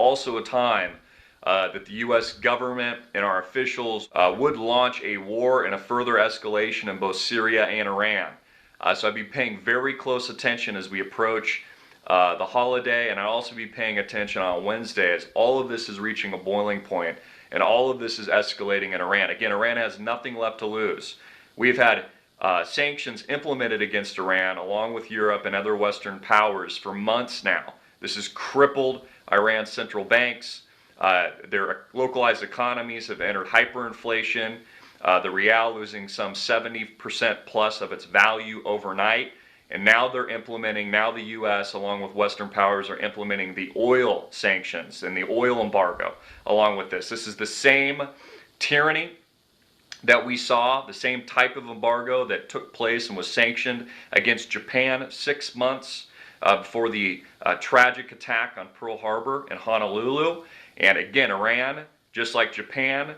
also a time that the U.S. government and our officials would launch a war and a further escalation in both Syria and Iran. So I'd be paying very close attention as we approach the holiday, and I'll also be paying attention on Wednesday as all of this is reaching a boiling point and all of this is escalating in Iran. Again, Iran has nothing left to lose. We've had sanctions implemented against Iran along with Europe and other Western powers for months now. This has crippled Iran's central banks. Their localized economies have entered hyperinflation. The rial losing some 70% plus of its value overnight. And now the U.S. along with Western powers are implementing the oil sanctions and the oil embargo along with this. This is the same tyranny that we saw, the same type of embargo that took place and was sanctioned against Japan 6 months before the tragic attack on Pearl Harbor and Honolulu. And again, Iran, just like Japan,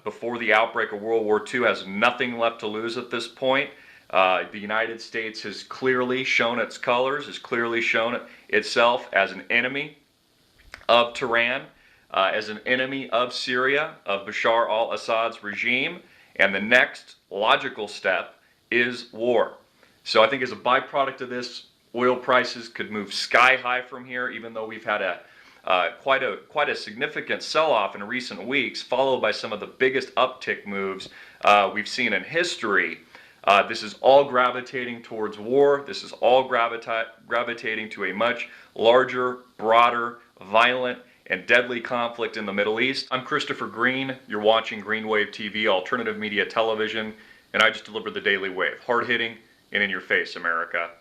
before the outbreak of World War II, has nothing left to lose at this point. The United States has clearly shown its colors, has clearly shown itself as an enemy of Tehran, as an enemy of Syria, of Bashar al-Assad's regime, and the next logical step is war. So I think as a byproduct of this, oil prices could move sky high from here, even though we've had quite a significant sell-off in recent weeks, followed by some of the biggest uptick moves we've seen in history. This is all gravitating towards war. This is all gravitating to a much larger, broader, violent, and deadly conflict in the Middle East. I'm Christopher Green. You're watching Green Wave TV, alternative media television, and I just delivered the Daily Wave. Hard-hitting and in your face, America.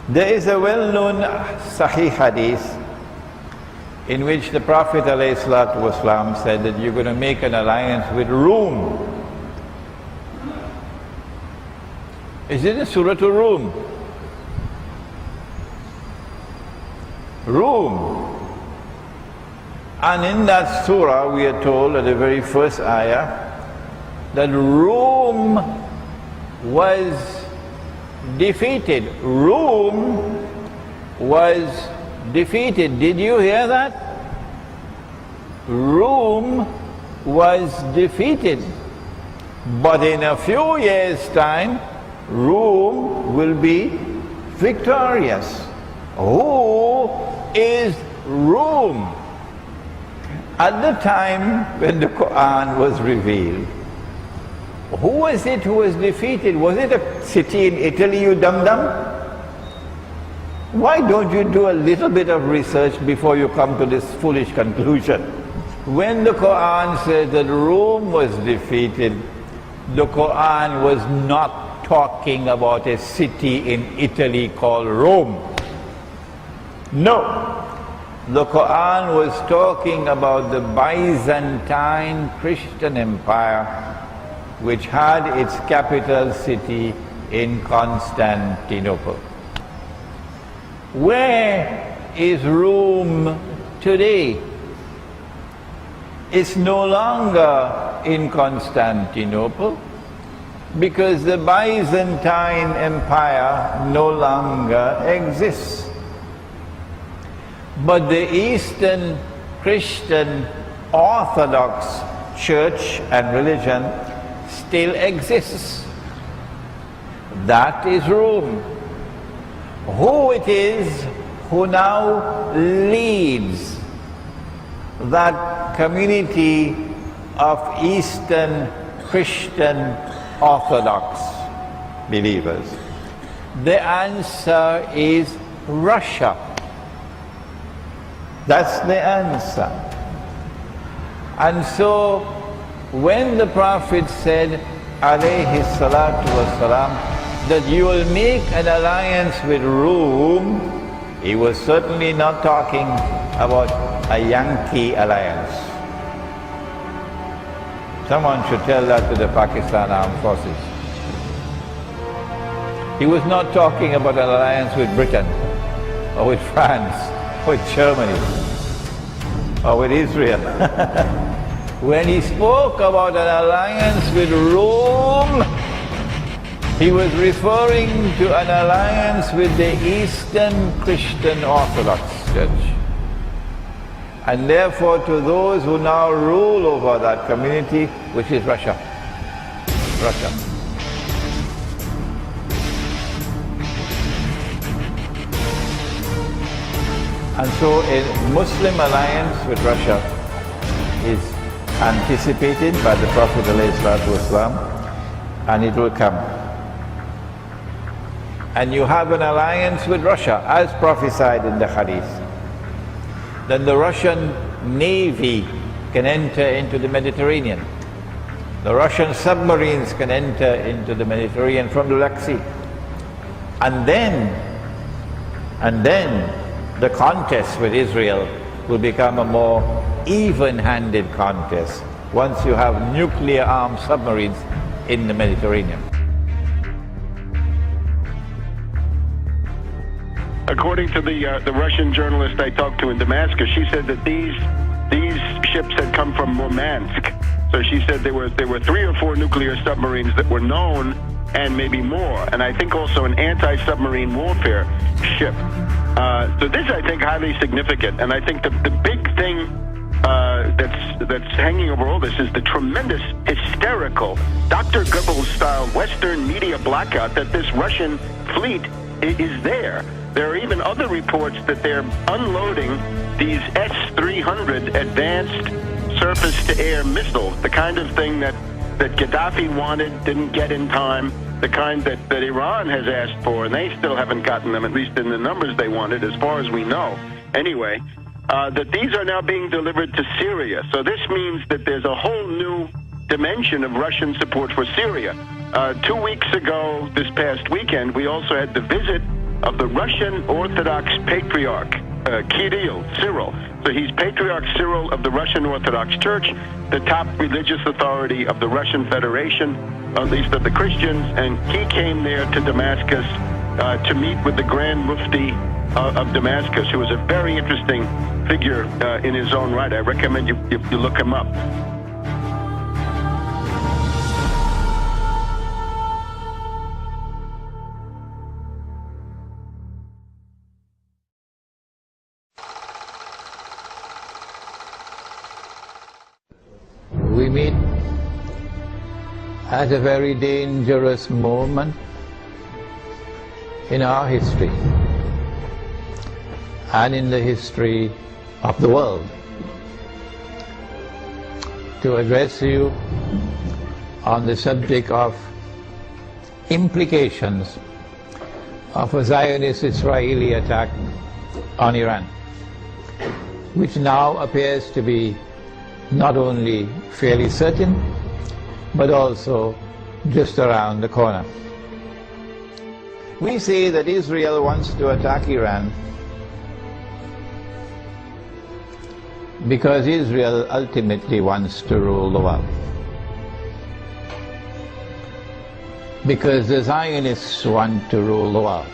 There is a well-known Sahih Hadith in which the Prophet ﷺ said that you're going to make an alliance with Rum. Is it a Surah to Rum? Rum. And in that surah we are told at the very first ayah that Rum was defeated. Rum was defeated. Did you hear that? Rum was defeated. But in a few years' time, Rum will be victorious. Who is Rum? At the time when the Quran was revealed, who was it who was defeated? Was it a city in Italy, you dum-dum? Why don't you do a little bit of research before you come to this foolish conclusion? When the Quran says that Rome was defeated, the Quran was not talking about a city in Italy called Rome. No. The Quran was talking about the Byzantine Christian Empire, which had its capital city in Constantinople. Where is Rome today? It's no longer in Constantinople because the Byzantine Empire no longer exists. But the Eastern Christian Orthodox Church and religion still exists. That is Rome. Who it is who now leads that community of Eastern Christian Orthodox believers? The answer is Russia. That's the answer. And so when the Prophet said, alayhi salatu wassalam, that you will make an alliance with Rome, he was certainly not talking about a Yankee alliance. Someone should tell that to the Pakistan Armed Forces. He was not talking about an alliance with Britain, or with France, or with Germany, or with Israel. When he spoke about an alliance with Rome, He was referring to an alliance with the Eastern Christian Orthodox Church. And therefore to those who now rule over that community, which is Russia. Russia. And so a Muslim alliance with Russia is anticipated by the Prophet ﷺ, and it will come. And you have an alliance with Russia, as prophesied in the Hadith. Then the Russian Navy can enter into the Mediterranean. The Russian submarines can enter into the Mediterranean from the Black Sea. And then the contest with Israel will become a more even-handed contest once you have nuclear-armed submarines in the Mediterranean. According to the Russian journalist I talked to in Damascus, she said that these ships had come from Murmansk. So she said there were 3 or 4 nuclear submarines that were known, and maybe more, and I think also an anti-submarine warfare ship. So this, I think, highly significant, and I think the big thing that's hanging over all this is the tremendous, hysterical, Dr. Goebbels-style Western media blackout that this Russian fleet is there. There are even other reports that they're unloading these S-300 advanced surface-to-air missiles, the kind of thing that Gaddafi wanted, didn't get in time, the kind that Iran has asked for, and they still haven't gotten them, at least in the numbers they wanted, as far as we know. Anyway, that these are now being delivered to Syria. So this means that there's a whole new dimension of Russian support for Syria. 2 weeks ago, this past weekend, we also had the visit of the Russian Orthodox Patriarch, Kirill, Cyril. So he's Patriarch Cyril of the Russian Orthodox Church, the top religious authority of the Russian Federation, at least of the Christians, and he came there to Damascus to meet with the Grand Mufti of Damascus, who is a very interesting figure in his own right. I recommend you look him up. We meet at a very dangerous moment in our history and in the history of the world to address you on the subject of implications of a Zionist Israeli attack on Iran, which now appears to be not only fairly certain, but also just around the corner. We say that Israel wants to attack Iran because Israel ultimately wants to rule the world. Because the Zionists want to rule the world.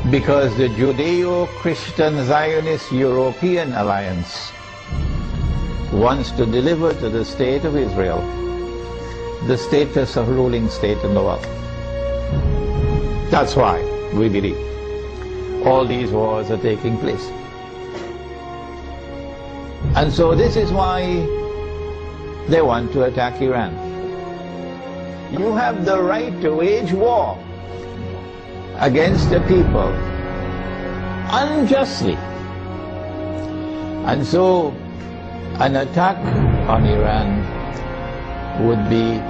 Because the Judeo-Christian Zionist European Alliance wants to deliver to the state of Israel the status of ruling state in the world. That's why we believe all these wars are taking place. And so this is why they want to attack Iran. You have the right to wage war against the people unjustly. And so an attack on Iran would be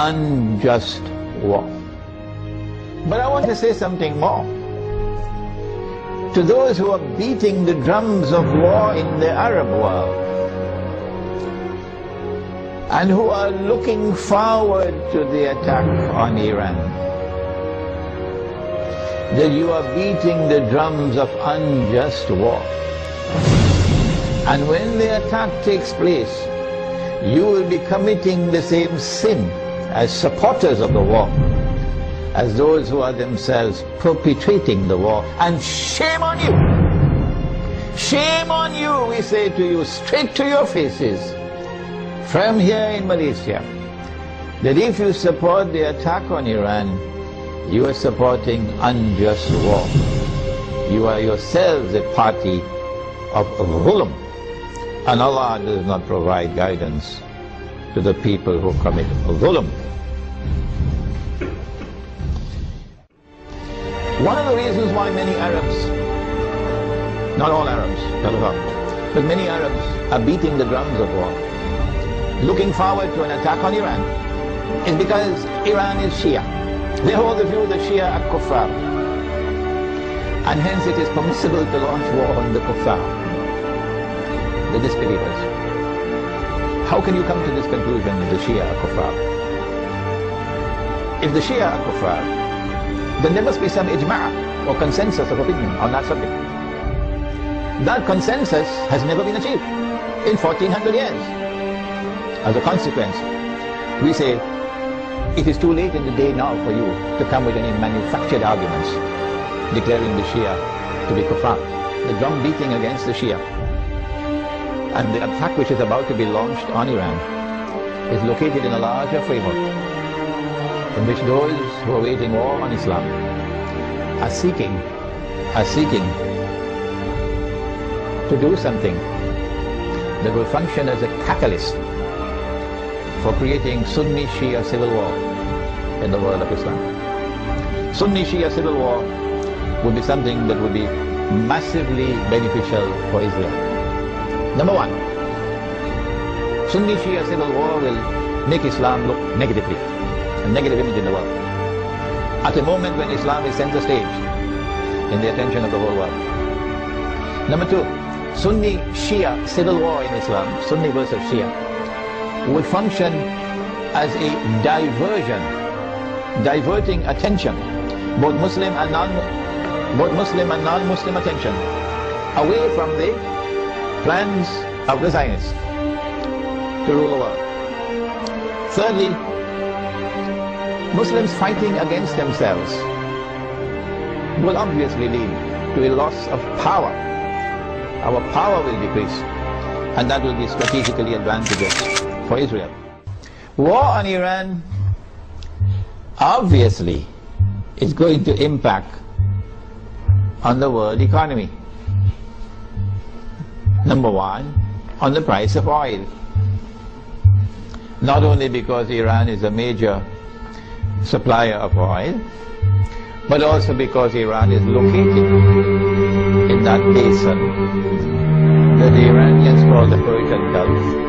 unjust war. But I want to say something more. To those who are beating the drums of war in the Arab world and who are looking forward to the attack on Iran, that you are beating the drums of unjust war. And when the attack takes place, you will be committing the same sin as supporters of the war, as those who are themselves perpetrating the war. And shame on you! Shame on you, we say to you, straight to your faces, from here in Malaysia, that if you support the attack on Iran, you are supporting unjust war. You are yourselves a party of zulm, and Allah does not provide guidance to the people who commit zulm. One of the reasons why many Arabs, not all Arabs, but many Arabs are beating the drums of war, looking forward to an attack on Iran, is because Iran is Shia. They hold the view that Shia are kuffar, and hence it is permissible to launch war on the kuffar, the disbelievers. How can you come to this conclusion that the Shia are kuffar? If the Shia are kuffar, then there must be some ijma' or consensus of opinion on that subject. That consensus has never been achieved in 1400 years. As a consequence, we say, it is too late in the day now for you to come with any manufactured arguments declaring the Shia to be kuffar. The drum beating against the Shia and the attack which is about to be launched on Iran is located in a larger framework in which those who are waging war on Islam are seeking to do something that will function as a catalyst for creating Sunni-Shia civil war in the world of Islam. Sunni-Shia civil war would be something that would be massively beneficial for Israel. Number one, Sunni-Shia civil war will make Islam look negatively, a negative image in the world, at a moment when Islam is center stage in the attention of the whole world. Number two, Sunni-Shia civil war in Islam, Sunni versus Shia, would function as a diversion, diverting attention, both Muslim and non-Muslim attention, away from the plans of the Zionists to rule the world. Thirdly, Muslims fighting against themselves will obviously lead to a loss of power. Our power will decrease, and that will be strategically advantageous for Israel. War on Iran obviously is going to impact on the world economy. Number one, on the price of oil. Not only because Iran is a major supplier of oil, but also because Iran is located in that basin that the Iranians call the Persian Gulf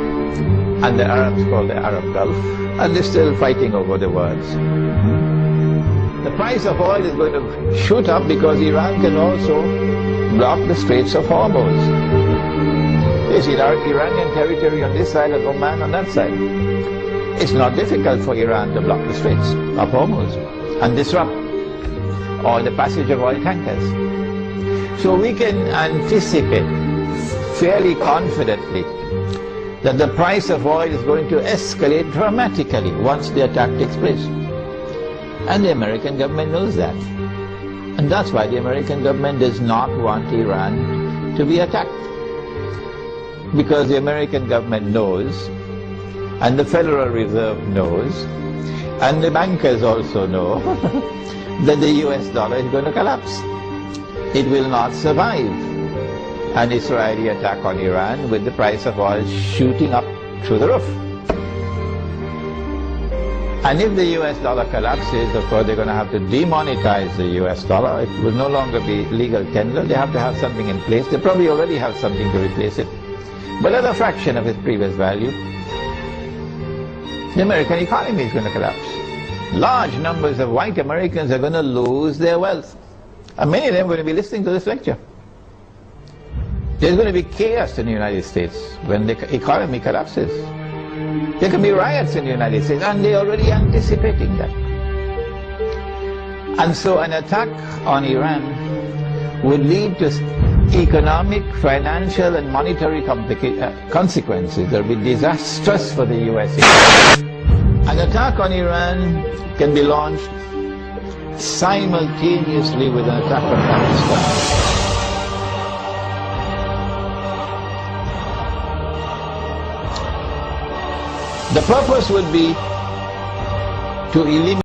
and the Arabs call the Arab Gulf, and they're still fighting over the words. The price of oil is going to shoot up because Iran can also block the Straits of Hormuz. You see, there are Iranian territory on this side and Oman on that side. It's not difficult for Iran to block the Straits of Hormuz and disrupt or the passage of oil tankers. So we can anticipate fairly confidently that the price of oil is going to escalate dramatically once the attack takes place. And the American government knows that. And that's why the American government does not want Iran to be attacked. Because the American government knows, and the Federal Reserve knows, and the bankers also know, that the US dollar is going to collapse. It will not survive an Israeli attack on Iran with the price of oil shooting up through the roof. And if the US dollar collapses, of course they're going to have to demonetize the US dollar. It will no longer be legal tender. They have to have something in place. They probably already have something to replace it, but at a fraction of its previous value. The American economy is going to collapse. Large numbers of white Americans are going to lose their wealth. And many of them are going to be listening to this lecture. There's going to be chaos in the United States when the economy collapses. There can be riots in the United States, and they're already anticipating that. And so an attack on Iran would lead to economic, financial, and monetary consequences that will be disastrous for the USA. An attack on Iran can be launched simultaneously with an attack on Pakistan. The purpose would be to eliminate